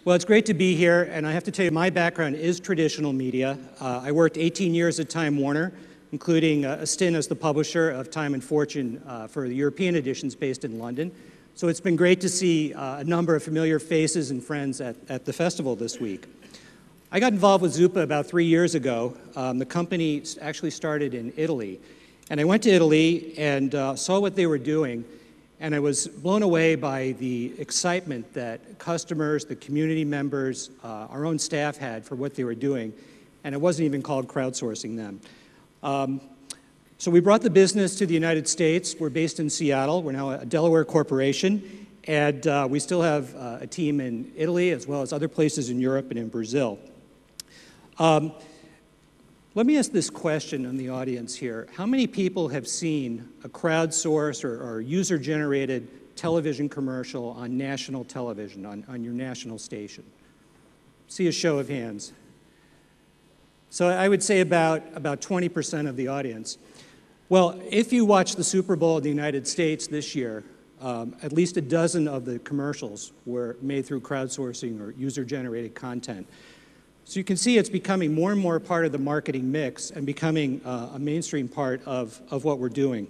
Well, it's great to be here, and I have to tell you, my background is traditional media. I worked 18 years at Time Warner, including a stint as the publisher of Time and Fortune for the European editions based in London. So it's been great to see a number of familiar faces and friends at the festival this week. I got involved with Zooppa about 3 years ago. The company actually started in Italy. And I went to Italy and saw what they were doing, and I was blown away by the excitement that customers, the community members, our own staff had for what they were doing, and it wasn't even called crowdsourcing then. So we brought the business to the United States. We're based in Seattle. We're now a Delaware corporation, and we still have a team in Italy as well as other places in Europe and in Brazil. Let me ask this question in the audience here. How many people have seen a crowdsourced or user-generated television commercial on national television, on your national station? See a show of hands. So I would say about 20% of the audience. Well, if you watch the Super Bowl in the United States this year, at least a dozen of the commercials were made through crowdsourcing or user-generated content. So you can see it's becoming more and more part of the marketing mix and becoming a mainstream part of what we're doing.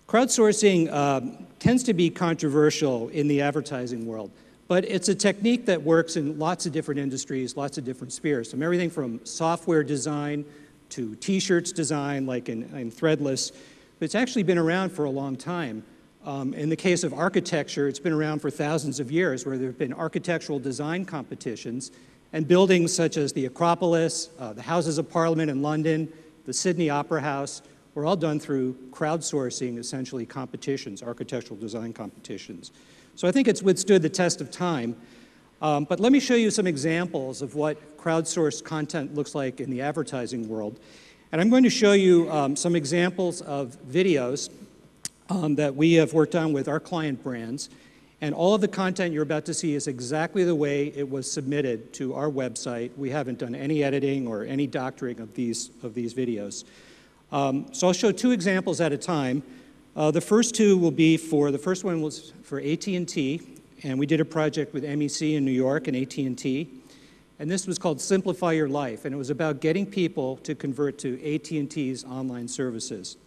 Crowdsourcing tends to be controversial in the advertising world, but it's a technique that works in lots of different industries, lots of different spheres. From everything from software design to t-shirts design, like in Threadless. But it's actually been around for a long time. In the case of architecture, it's been around for thousands of years, where there have been architectural design competitions, and buildings such as the Acropolis, the Houses of Parliament in London, the Sydney Opera House, were all done through crowdsourcing, essentially, competitions, architectural design competitions. So I think it's withstood the test of time. But let me show you some examples of what crowdsourced content looks like in the advertising world. And I'm going to show you some examples of videos that we have worked on with our client brands. And all of the content you're about to see is exactly the way it was submitted to our website. We haven't done any editing or any doctoring of these videos. So I'll show two examples at a time. The first two will be the first one was for AT&T, and we did a project with MEC in New York and AT&T. And this was called Simplify Your Life, and it was about getting people to convert to AT&T's online services.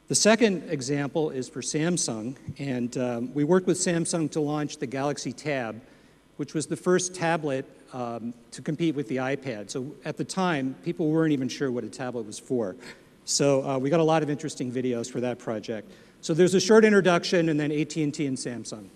The second example is for Samsung, and we worked with Samsung to launch the Galaxy Tab, which was the first tablet to compete with the iPad. So at the time, people weren't even sure what a tablet was for. So we got a lot of interesting videos for that project. So there's a short introduction, and then AT&T and Samsung.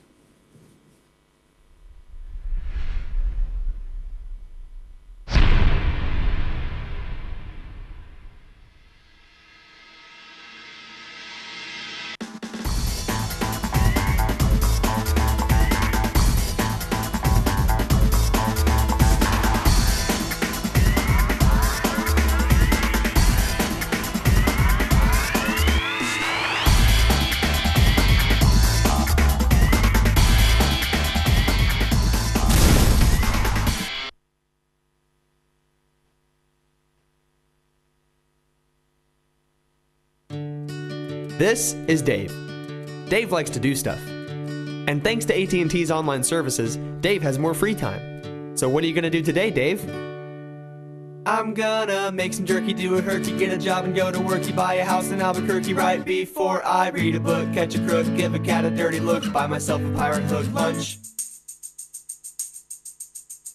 This is Dave. Dave likes to do stuff. And thanks to AT&T's online services, Dave has more free time. So what are you going to do today, Dave? I'm gonna make some jerky, do a herky, get a job and go to worky, buy a house in Albuquerque right before I read a book, catch a crook, give a cat a dirty look, buy myself a pirate hook lunch.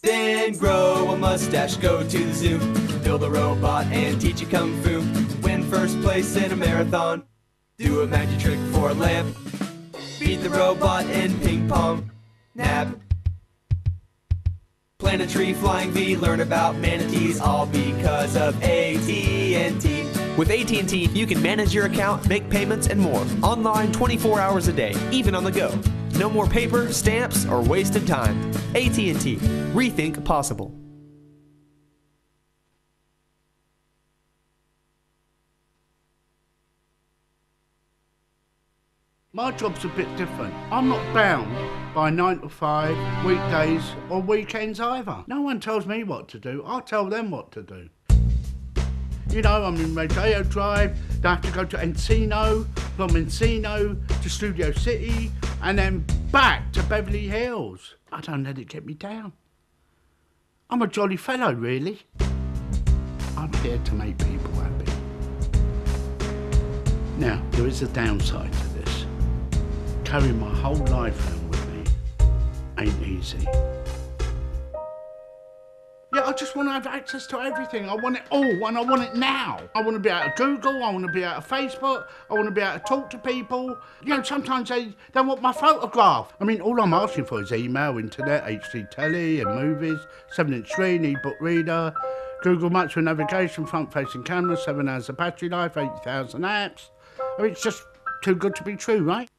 Then grow a mustache, go to the zoo, build a robot and teach it kung fu, win first place in a marathon. Do a magic trick for a lamp, beat the robot in ping pong, nap. Plant a tree, flying V, learn about manatees, all because of AT&T. With AT&T, you can manage your account, make payments, and more. Online 24 hours a day, even on the go. No more paper, stamps, or wasted time. AT&T. Rethink possible. My job's a bit different. I'm not bound by 9 to 5, weekdays or weekends either. No one tells me what to do, I tell them what to do. You know, I'm in Rodeo Drive, I have to go to Encino, from Encino to Studio City, and then back to Beverly Hills. I don't let it get me down. I'm a jolly fellow, really. I'm here to make people happy. Now, there is a downside to this. Carrying my whole life around with me ain't easy. Yeah, I just want to have access to everything. I want it all, and I want it now. I want to be able to Google, I want to be able to Facebook, I want to be able to talk to people. You know, sometimes they want my photograph. I mean, all I'm asking for is email, internet, HD telly and movies, 7-inch screen, e-book reader, Google Maps for navigation, front-facing camera, 7 hours of battery life, 80,000 apps. I mean, it's just too good to be true, right?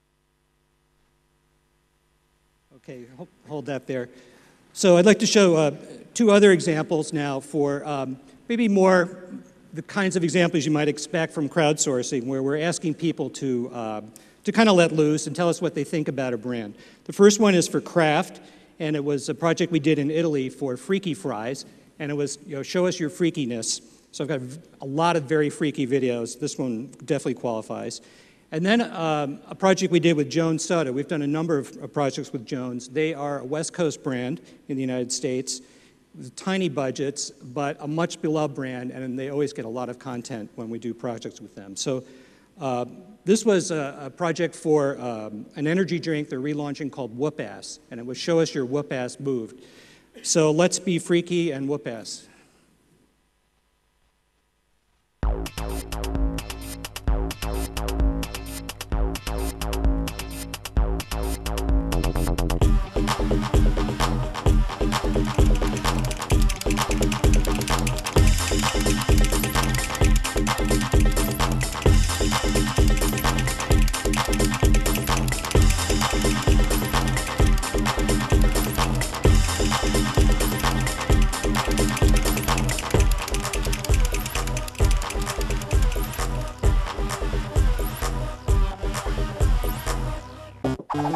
Okay, hold that there. So I'd like to show 2 other examples now for maybe more the kinds of examples you might expect from crowdsourcing, where we're asking people to kind of let loose and tell us what they think about a brand. The first one is for Kraft, and it was a project we did in Italy for Freaky Fries, and it was, you know, show us your freakiness. So I've got a lot of very freaky videos. This one definitely qualifies. And then a project we did with Jones Soda. We've done a number of projects with Jones. They are a West Coast brand in the United States with tiny budgets, but a much beloved brand, and they always get a lot of content when we do projects with them. So this was a project for an energy drink they're relaunching called Whoop Ass, and it was show us your whoop ass moved. So let's be freaky and whoop ass.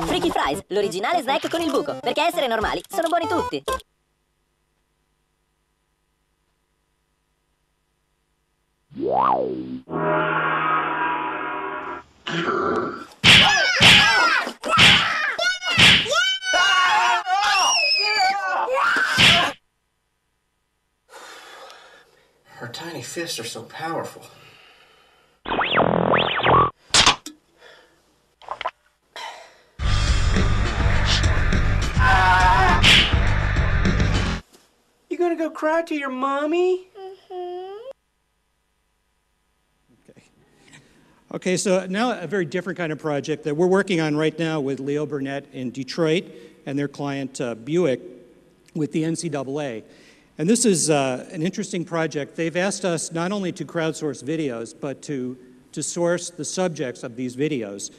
Freaky Fries, l'originale snack con il buco, perché essere normali sono buoni tutti. Her tiny fists are so powerful. You gonna go cry to your mommy? Okay, so now a very different kind of project that we're working on right now with Leo Burnett in Detroit and their client Buick with the NCAA. And this is an interesting project. They've asked us not only to crowdsource videos, but to source the subjects of these videos.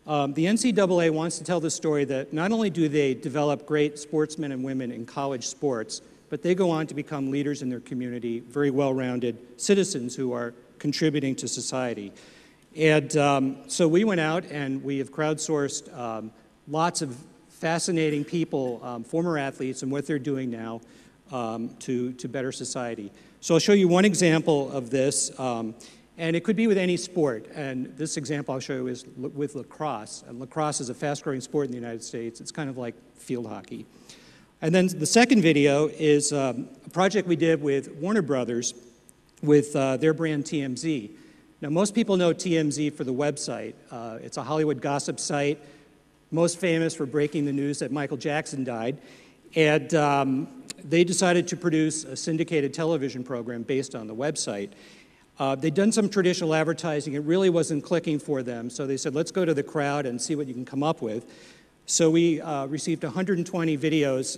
The NCAA wants to tell the story that not only do they develop great sportsmen and women in college sports, but they go on to become leaders in their community, very well-rounded citizens who are contributing to society. And so we went out and we have crowdsourced lots of fascinating people, former athletes, and what they're doing now to better society. So I'll show you one example of this, and it could be with any sport. And this example I'll show you is with lacrosse. And lacrosse is a fast-growing sport in the United States. It's kind of like field hockey. And then the second video is a project we did with Warner Brothers with their brand TMZ. Now, most people know TMZ for the website. It's a Hollywood gossip site, most famous for breaking the news that Michael Jackson died. And they decided to produce a syndicated television program based on the website. They'd done some traditional advertising. It really wasn't clicking for them, so they said, let's go to the crowd and see what you can come up with. So we received 120 videos,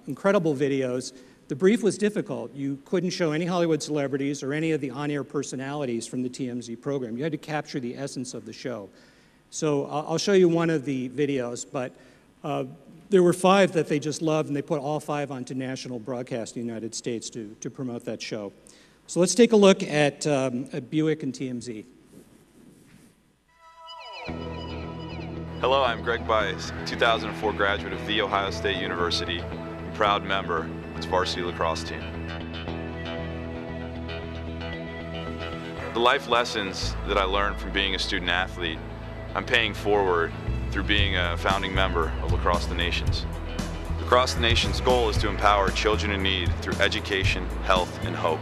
incredible videos. The brief was difficult. You couldn't show any Hollywood celebrities or any of the on-air personalities from the TMZ program. You had to capture the essence of the show. So I'll show you one of the videos, but there were 5 that they just loved, and they put all 5 onto national broadcast in the United States to promote that show. So let's take a look at Buick and TMZ. Hello, I'm Greg Bice, 2004 graduate of The Ohio State University, and proud member of its varsity lacrosse team. The life lessons that I learned from being a student athlete I'm paying forward through being a founding member of Lacrosse the Nations. Lacrosse the Nations' goal is to empower children in need through education, health, and hope.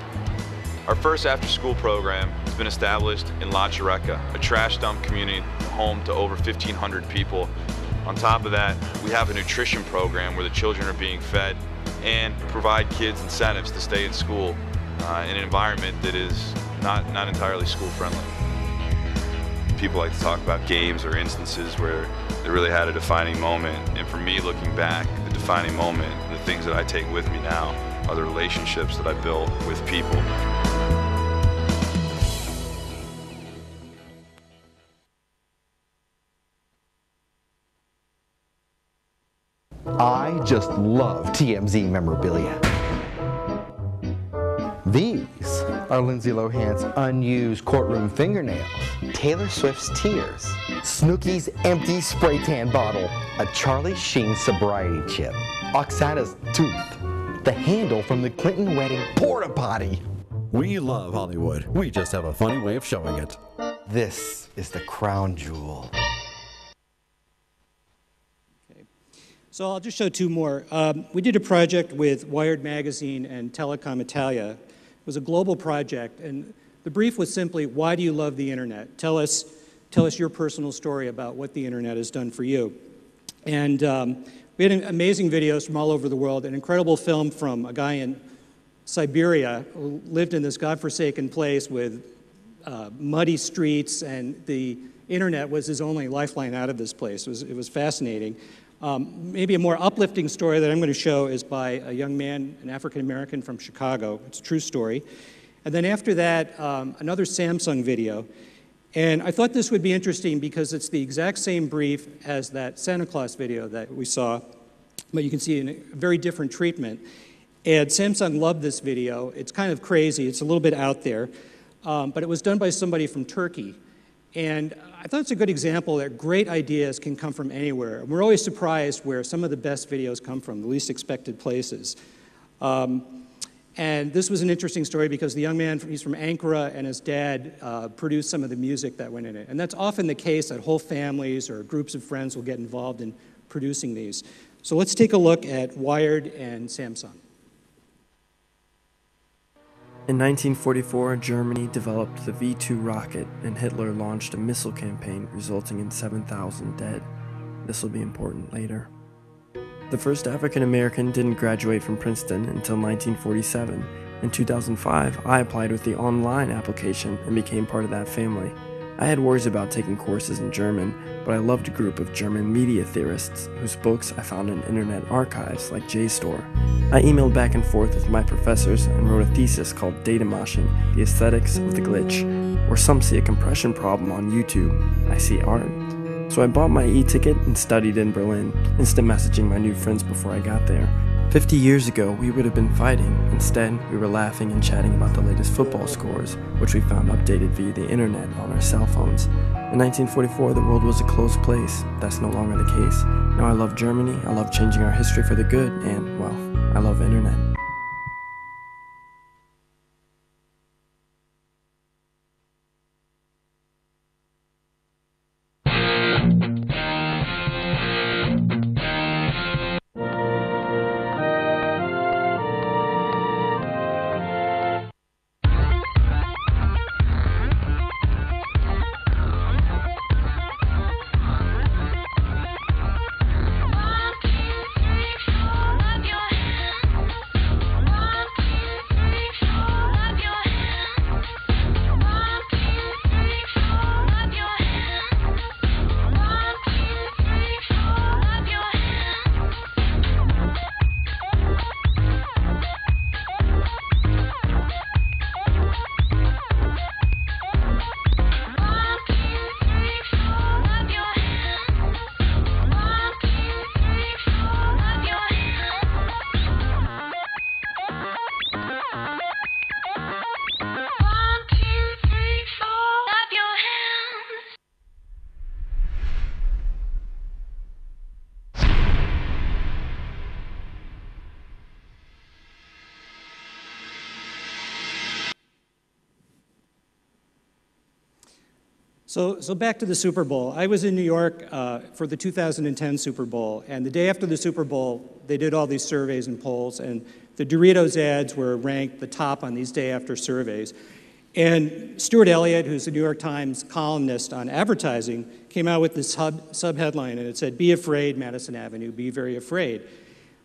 Our first after-school program has been established in La Chureca, a trash dump community home to over 1,500 people. On top of that, we have a nutrition program where the children are being fed and provide kids incentives to stay in school in an environment that is not entirely school-friendly. People like to talk about games or instances where they really had a defining moment, and for me, looking back, the defining moment, the things that I take with me now are the relationships that I built with people. I just love TMZ memorabilia. These are Lindsay Lohan's unused courtroom fingernails, Taylor Swift's tears, Snooki's empty spray tan bottle, a Charlie Sheen sobriety chip, Oksana's tooth, the handle from the Clinton wedding porta potty. We love Hollywood. We just have a funny way of showing it. This is the crown jewel. So I'll just show two more. We did a project with Wired Magazine and Telecom Italia. It was a global project, and the brief was simply, why do you love the internet? Tell us your personal story about what the internet has done for you. And we had amazing videos from all over the world, an incredible film from a guy in Siberia who lived in this godforsaken place with muddy streets, and the internet was his only lifeline out of this place. It was fascinating. Maybe a more uplifting story that I'm going to show is by a young man, an African-American from Chicago. It's a true story. And then after that, another Samsung video. And I thought this would be interesting because it's the exact same brief as that Santa Claus video that we saw, but you can see a very different treatment. And Samsung loved this video. It's kind of crazy. It's a little bit out there. But it was done by somebody from Turkey. And I thought it's a good example that great ideas can come from anywhere. And we're always surprised where some of the best videos come from, the least expected places. And this was an interesting story because the young man, he's from Ankara, and his dad produced some of the music that went in it. And that's often the case that whole families or groups of friends will get involved in producing these. So let's take a look at Wired and Samsung. In 1944, Germany developed the V-2 rocket, and Hitler launched a missile campaign resulting in 7,000 dead. This will be important later. The first African American didn't graduate from Princeton until 1947. In 2005, I applied with the online application and became part of that family. I had worries about taking courses in German, but I loved a group of German media theorists whose books I found in internet archives like JSTOR. I emailed back and forth with my professors and wrote a thesis called Data Moshing, the Aesthetics of the Glitch, where some see a compression problem on YouTube, I see art. So I bought my e-ticket and studied in Berlin, instant messaging my new friends before I got there. 50 years ago, we would have been fighting. Instead, we were laughing and chatting about the latest football scores, which we found updated via the internet on our cell phones. In 1944, the world was a closed place. That's no longer the case. Now I love Germany, I love changing our history for the good, and, well, I love internet. So back to the Super Bowl. I was in New York for the 2010 Super Bowl, and the day after the Super Bowl, they did all these surveys and polls, and the Doritos ads were ranked the top on these day after surveys. And Stuart Elliott, who's a New York Times columnist on advertising, came out with this sub-headline, and it said, "Be afraid, Madison Avenue, be very afraid."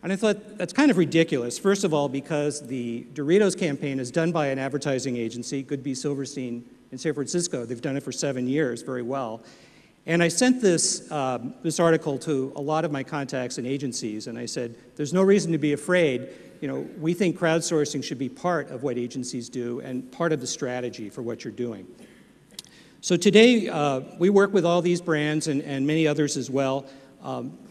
And I thought, that's kind of ridiculous. First of all, because the Doritos campaign is done by an advertising agency, Goodby Silverstein in San Francisco. They've done it for 7 years very well. And I sent this article to a lot of my contacts in agencies, and I said, there's no reason to be afraid. You know, we think crowdsourcing should be part of what agencies do and part of the strategy for what you're doing. So today, we work with all these brands and many others as well.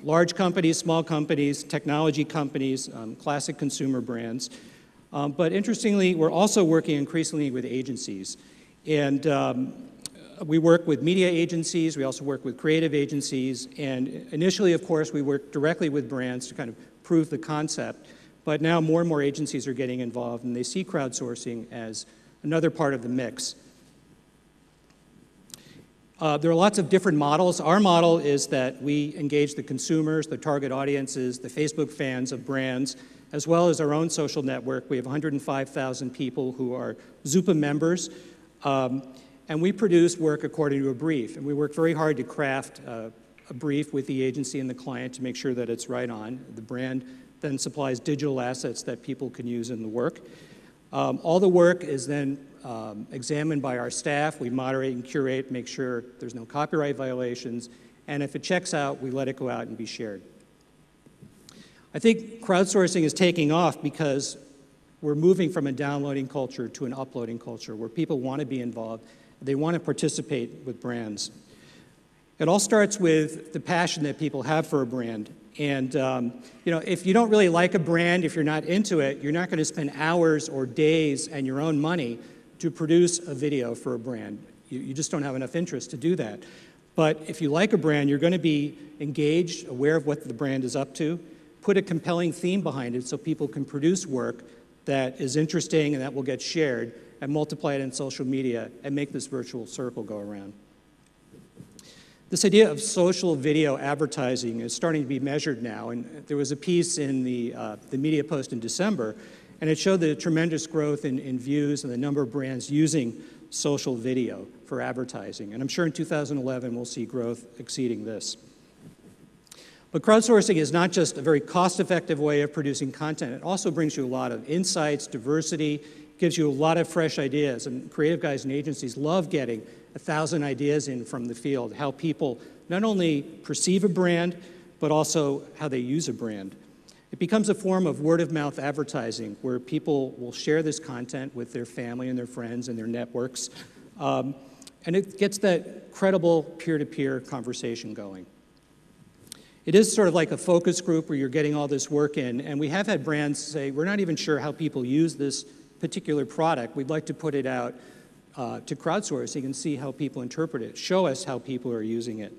Large companies, small companies, technology companies, classic consumer brands. But interestingly, we're also working increasingly with agencies. And we work with media agencies, we also work with creative agencies, and initially, of course, we work directly with brands to kind of prove the concept, but now more and more agencies are getting involved, and they see crowdsourcing as another part of the mix. There are lots of different models. Our model is that we engage the consumers, the target audiences, the Facebook fans of brands, as well as our own social network. We have 105,000 people who are Zooppa members. And we produce work according to a brief. And we work very hard to craft a brief with the agency and the client to make sure that it's right on. The brand then supplies digital assets that people can use in the work. All the work is then examined by our staff. We moderate and curate, make sure there's no copyright violations. And if it checks out, we let it go out and be shared. I think crowdsourcing is taking off because we're moving from a downloading culture to an uploading culture where people want to be involved. They want to participate with brands. It all starts with the passion that people have for a brand. And you know, if you don't really like a brand, if you're not into it, you're not going to spend hours or days and your own money to produce a video for a brand. You just don't have enough interest to do that. But if you like a brand, you're going to be engaged, aware of what the brand is up to, put a compelling theme behind it so people can produce work that is interesting and that will get shared, and multiply it in social media and make this virtual circle go around. This idea of social video advertising is starting to be measured now, and there was a piece in the Media Post in December, and it showed the tremendous growth in views and the number of brands using social video for advertising. And I'm sure in 2011 we'll see growth exceeding this. But crowdsourcing is not just a very cost-effective way of producing content. It also brings you a lot of insights, diversity, gives you a lot of fresh ideas. And creative guys and agencies love getting 1,000 ideas in from the field, how people not only perceive a brand, but also how they use a brand. It becomes a form of word-of-mouth advertising where people will share this content with their family and their friends and their networks. And it gets that credible peer-to-peer conversation going. It is sort of like a focus group where you're getting all this work in, and we have had brands say, we're not even sure how people use this particular product. We'd like to put it out to crowdsourcing and see how people interpret it. Show us how people are using it.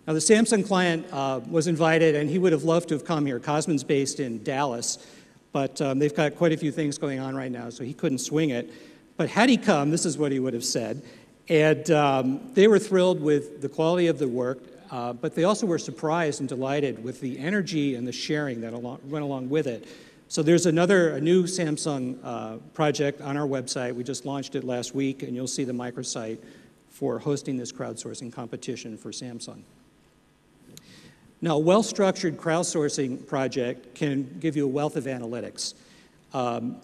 Now, the Samsung client was invited, and he would have loved to have come here. Cosman's based in Dallas, but they've got quite a few things going on right now, so he couldn't swing it. But had he come, this is what he would have said. And they were thrilled with the quality of the work, but they also were surprised and delighted with the energy and the sharing that went along with it. So there's a new Samsung project on our website. We just launched it last week, and you'll see the microsite for hosting this crowdsourcing competition for Samsung. Now, a well-structured crowdsourcing project can give you a wealth of analytics.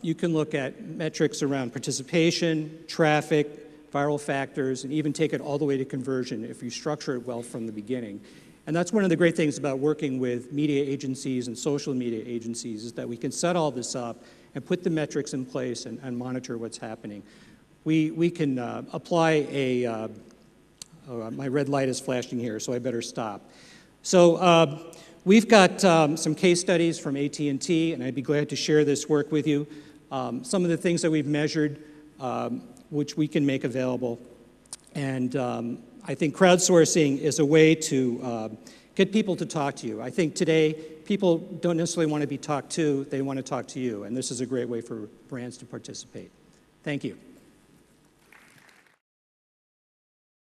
You can look at metrics around participation, traffic, viral factors, and even take it all the way to conversion if you structure it well from the beginning. And that's one of the great things about working with media agencies and social media agencies is that we can set all this up and put the metrics in place and monitor what's happening. We can apply a, my red light is flashing here, so I better stop. So we've got some case studies from AT&T, and I'd be glad to share this work with you. Some of the things that we've measured, which we can make available. And I think crowdsourcing is a way to get people to talk to you. I think today, people don't necessarily want to be talked to, they want to talk to you. And this is a great way for brands to participate. Thank you.